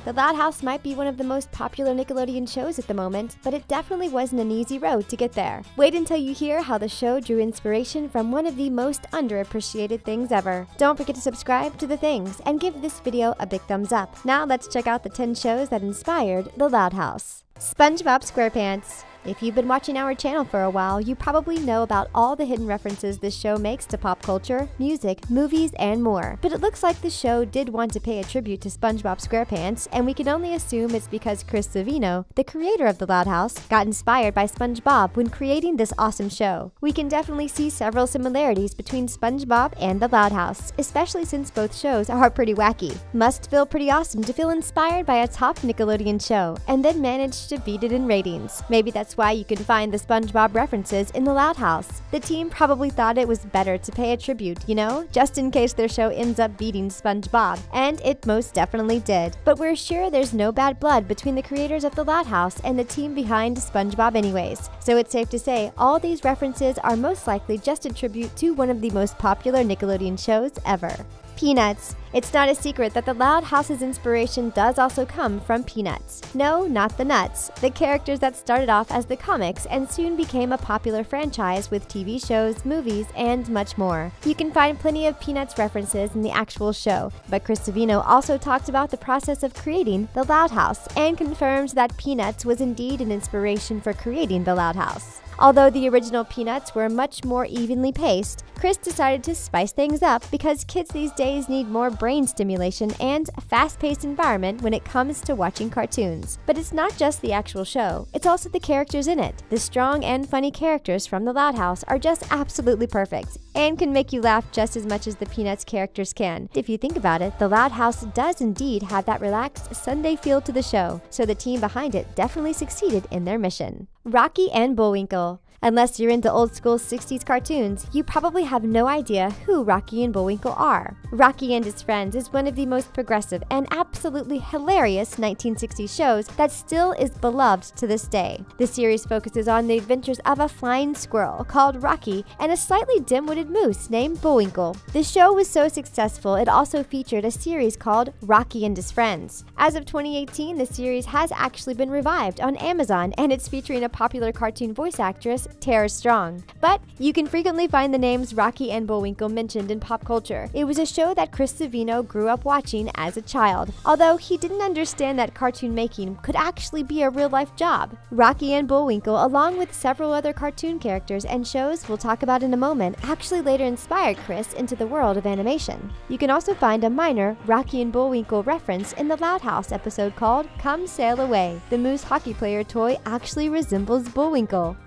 The Loud House might be one of the most popular Nickelodeon shows at the moment, but it definitely wasn't an easy road to get there. Wait until you hear how the show drew inspiration from one of the most underappreciated things ever. Don't forget to subscribe to The Things and give this video a big thumbs up. Now let's check out the 10 shows that inspired The Loud House. Spongebob Squarepants. If you've been watching our channel for a while, you probably know about all the hidden references this show makes to pop culture, music, movies, and more. But it looks like the show did want to pay a tribute to Spongebob Squarepants, and we can only assume it's because Chris Savino, the creator of The Loud House, got inspired by SpongeBob when creating this awesome show. We can definitely see several similarities between SpongeBob and The Loud House, especially since both shows are pretty wacky. Must feel pretty awesome to feel inspired by a top Nickelodeon show, and then manage to beat it in ratings. Maybe that's why you can find the SpongeBob references in The Loud House. The team probably thought it was better to pay a tribute, you know, just in case their show ends up beating SpongeBob, and it most definitely did. But we're sure there's no bad blood between the creators of The Loud House and the team behind SpongeBob anyways, so it's safe to say all these references are most likely just a tribute to one of the most popular Nickelodeon shows ever. Peanuts. It's not a secret that The Loud House's inspiration does also come from Peanuts. No, not the nuts. The characters that started off as the comics and soon became a popular franchise with TV shows, movies, and much more. You can find plenty of Peanuts references in the actual show, but Chris Savino also talked about the process of creating The Loud House and confirmed that Peanuts was indeed an inspiration for creating The Loud House. Although the original Peanuts were much more evenly paced, Chris decided to spice things up because kids these days need more brain stimulation and a fast-paced environment when it comes to watching cartoons. But it's not just the actual show, it's also the characters in it. The strong and funny characters from The Loud House are just absolutely perfect and can make you laugh just as much as the Peanuts characters can. If you think about it, The Loud House does indeed have that relaxed Sunday feel to the show, so the team behind it definitely succeeded in their mission. Rocky and Bullwinkle. Unless you're into old-school 60s cartoons, you probably have no idea who Rocky and Bullwinkle are. Rocky and His Friends is one of the most progressive and absolutely hilarious 1960s shows that still is beloved to this day. The series focuses on the adventures of a flying squirrel called Rocky and a slightly dim-witted moose named Bullwinkle. The show was so successful it also featured a series called Rocky and His Friends. As of 2018, the series has actually been revived on Amazon, and it's featuring a popular cartoon voice actress, Tara Strong. But you can frequently find the names Rocky and Bullwinkle mentioned in pop culture. It was a show that Chris Savino grew up watching as a child, although he didn't understand that cartoon making could actually be a real-life job. Rocky and Bullwinkle, along with several other cartoon characters and shows we'll talk about in a moment, actually later inspired Chris into the world of animation. You can also find a minor Rocky and Bullwinkle reference in the Loud House episode called Come Sail Away. The moose hockey player toy actually resembles Bullwinkle.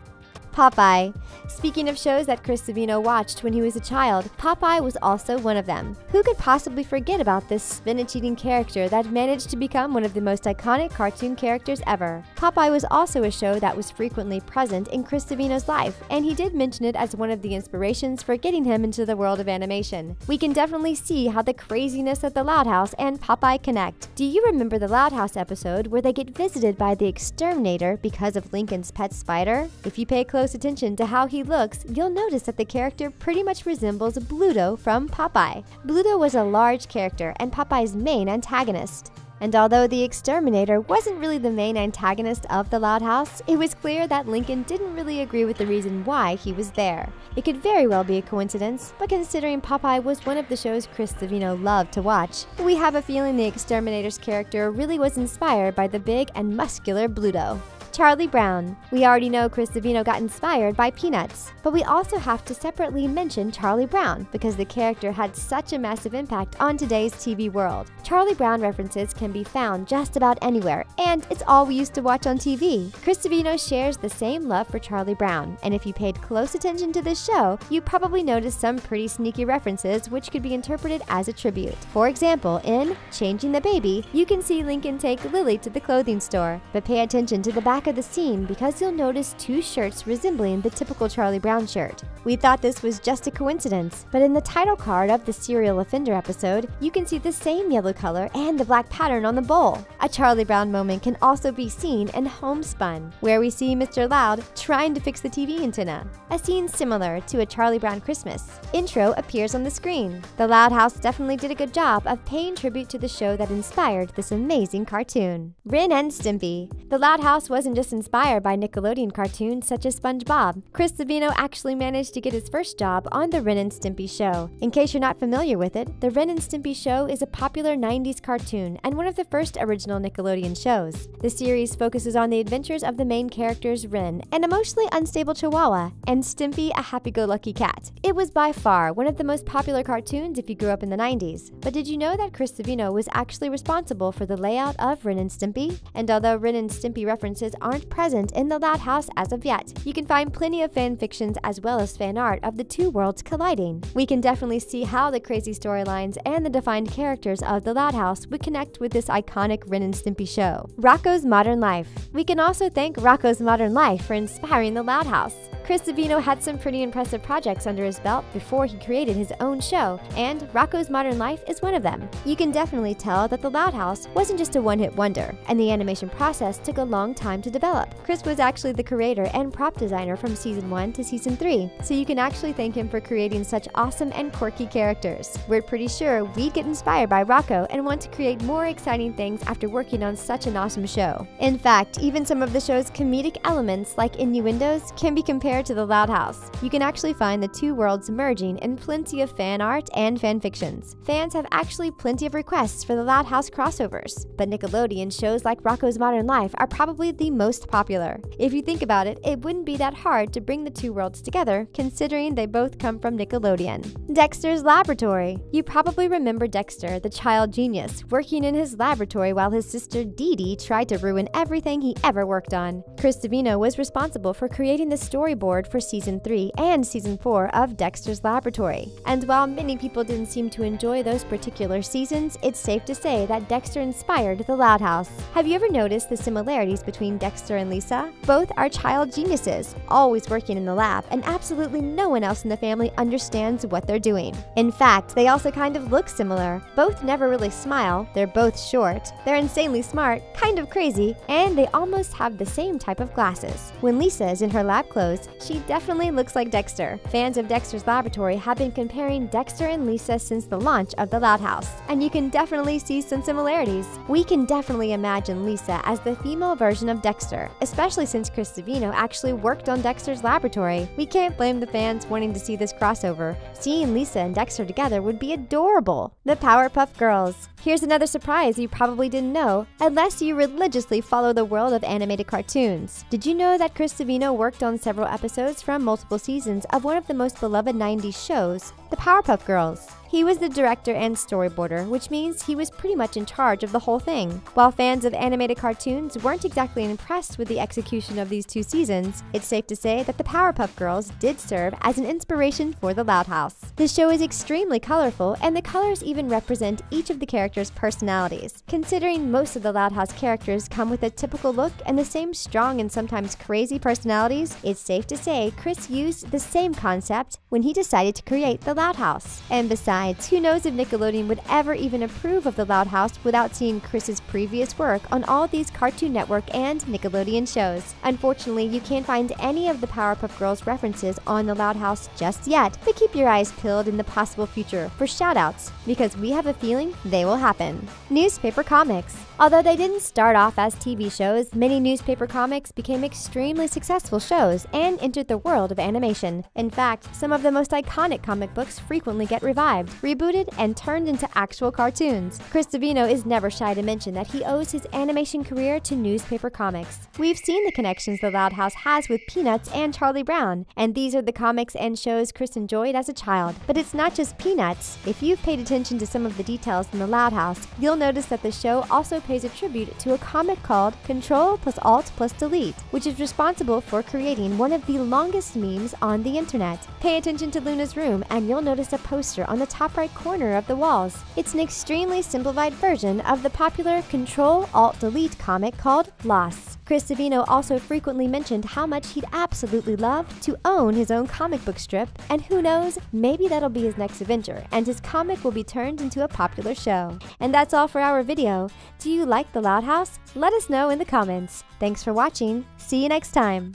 Popeye. Speaking of shows that Chris Savino watched when he was a child, Popeye was also one of them. Who could possibly forget about this spinach-eating character that managed to become one of the most iconic cartoon characters ever? Popeye was also a show that was frequently present in Chris Savino's life, and he did mention it as one of the inspirations for getting him into the world of animation. We can definitely see how the craziness of the Loud House and Popeye connect. Do you remember the Loud House episode where they get visited by the exterminator because of Lincoln's pet spider? If you pay close attention to how he looks, you'll notice that the character pretty much resembles Bluto from Popeye. Bluto was a large character and Popeye's main antagonist. And although the exterminator wasn't really the main antagonist of the Loud House, it was clear that Lincoln didn't really agree with the reason why he was there. It could very well be a coincidence, but considering Popeye was one of the shows Chris Savino loved to watch, we have a feeling the exterminator's character really was inspired by the big and muscular Bluto. Charlie Brown. We already know Chris Savino got inspired by Peanuts, but we also have to separately mention Charlie Brown because the character had such a massive impact on today's TV world. Charlie Brown references can be found just about anywhere, and it's all we used to watch on TV. Chris Savino shares the same love for Charlie Brown, and if you paid close attention to this show, you probably noticed some pretty sneaky references which could be interpreted as a tribute. For example, in Changing the Baby, you can see Lincoln take Lily to the clothing store, but pay attention to the back back of the scene because you'll notice two shirts resembling the typical Charlie Brown shirt. We thought this was just a coincidence, but in the title card of the Serial Offender episode, you can see the same yellow color and the black pattern on the bowl. A Charlie Brown moment can also be seen in Homespun, where we see Mr. Loud trying to fix the TV antenna. A scene similar to a Charlie Brown Christmas intro appears on the screen. The Loud House definitely did a good job of paying tribute to the show that inspired this amazing cartoon. Ren and Stimpy. The Loud House wasn't just inspired by Nickelodeon cartoons such as Spongebob. Chris Savino actually managed to get his first job on the Ren and Stimpy show. In case you're not familiar with it, the Ren and Stimpy show is a popular 90s cartoon and one of the first original Nickelodeon shows. The series focuses on the adventures of the main characters Ren, an emotionally unstable chihuahua, and Stimpy, a happy-go-lucky cat. It was by far one of the most popular cartoons if you grew up in the 90s. But did you know that Chris Savino was actually responsible for the layout of Ren and Stimpy? And although Ren and Stimpy references aren't present in the Loud House as of yet, you can find plenty of fan fictions as well as fan art of the two worlds colliding. We can definitely see how the crazy storylines and the defined characters of the Loud House would connect with this iconic Ren and Stimpy show. Rocko's Modern Life. We can also thank Rocko's Modern Life for inspiring the Loud House. Chris Savino had some pretty impressive projects under his belt before he created his own show, and Rocko's Modern Life is one of them. You can definitely tell that the Loud House wasn't just a one-hit wonder, and the animation process took a long time to develop. Chris was actually the creator and prop designer from Season 1 to Season 3, so you can actually thank him for creating such awesome and quirky characters. We're pretty sure we'd get inspired by Rocko and want to create more exciting things after working on such an awesome show. In fact, even some of the show's comedic elements, like innuendos, can be compared to the Loud House. You can actually find the two worlds merging in plenty of fan art and fan fictions. Fans have actually plenty of requests for the Loud House crossovers, but Nickelodeon shows like Rocko's Modern Life are probably the most popular. If you think about it, it wouldn't be that hard to bring the two worlds together, considering they both come from Nickelodeon. Dexter's Laboratory. You probably remember Dexter, the child genius, working in his laboratory while his sister Dee Dee tried to ruin everything he ever worked on. Chris Savino was responsible for creating the storyboard for Season 3 and Season 4 of Dexter's Laboratory. And while many people didn't seem to enjoy those particular seasons, it's safe to say that Dexter inspired the Loud House. Have you ever noticed the similarities between Dexter and Lisa? Both are child geniuses, always working in the lab, and absolutely no one else in the family understands what they're doing. In fact, they also kind of look similar. Both never really smile, they're both short, they're insanely smart, kind of crazy, and they almost have the same type of glasses. When Lisa is in her lab clothes, she definitely looks like Dexter. Fans of Dexter's Laboratory have been comparing Dexter and Lisa since the launch of the Loud House, and you can definitely see some similarities. We can definitely imagine Lisa as the female version of Dexter, especially since Chris Savino actually worked on Dexter's Laboratory. We can't blame the fans wanting to see this crossover. Seeing Lisa and Dexter together would be adorable. The Powerpuff Girls. Here's another surprise you probably didn't know, unless you religiously follow the world of animated cartoons. Did you know that Chris Savino worked on several episodes from multiple seasons of one of the most beloved 90s shows, The Powerpuff Girls? He was the director and storyboarder, which means he was pretty much in charge of the whole thing. While fans of animated cartoons weren't exactly impressed with the execution of these two seasons, it's safe to say that the Powerpuff Girls did serve as an inspiration for the Loud House. The show is extremely colorful, and the colors even represent each of the characters' personalities. Considering most of the Loud House characters come with a typical look and the same strong and sometimes crazy personalities, it's safe to say Chris used the same concept when he decided to create the Loud House. And besides, who knows if Nickelodeon would ever even approve of the Loud House without seeing Chris's previous work on all these Cartoon Network and Nickelodeon shows. Unfortunately, you can't find any of the Powerpuff Girls references on the Loud House just yet, but keep your eyes peeled in the possible future for shoutouts, because we have a feeling they will happen. Newspaper comics. Although they didn't start off as TV shows, many newspaper comics became extremely successful shows and entered the world of animation. In fact, some of the most iconic comic books frequently get revived, rebooted, and turned into actual cartoons. Chris Savino is never shy to mention that he owes his animation career to newspaper comics. We've seen the connections the Loud House has with Peanuts and Charlie Brown, and these are the comics and shows Chris enjoyed as a child. But it's not just Peanuts. If you've paid attention to some of the details in the Loud House, you'll notice that the show also pays a tribute to a comic called Control+Alt+Delete, which is responsible for creating one of the longest memes on the internet. Pay attention to Luna's room and you'll you'll notice a poster on the top right corner of the walls. It's an extremely simplified version of the popular Control-Alt-Delete comic called Lost. Chris Savino also frequently mentioned how much he'd absolutely love to own his own comic book strip, and who knows, maybe that'll be his next adventure, and his comic will be turned into a popular show. And that's all for our video. Do you like the Loud House? Let us know in the comments. Thanks for watching. See you next time.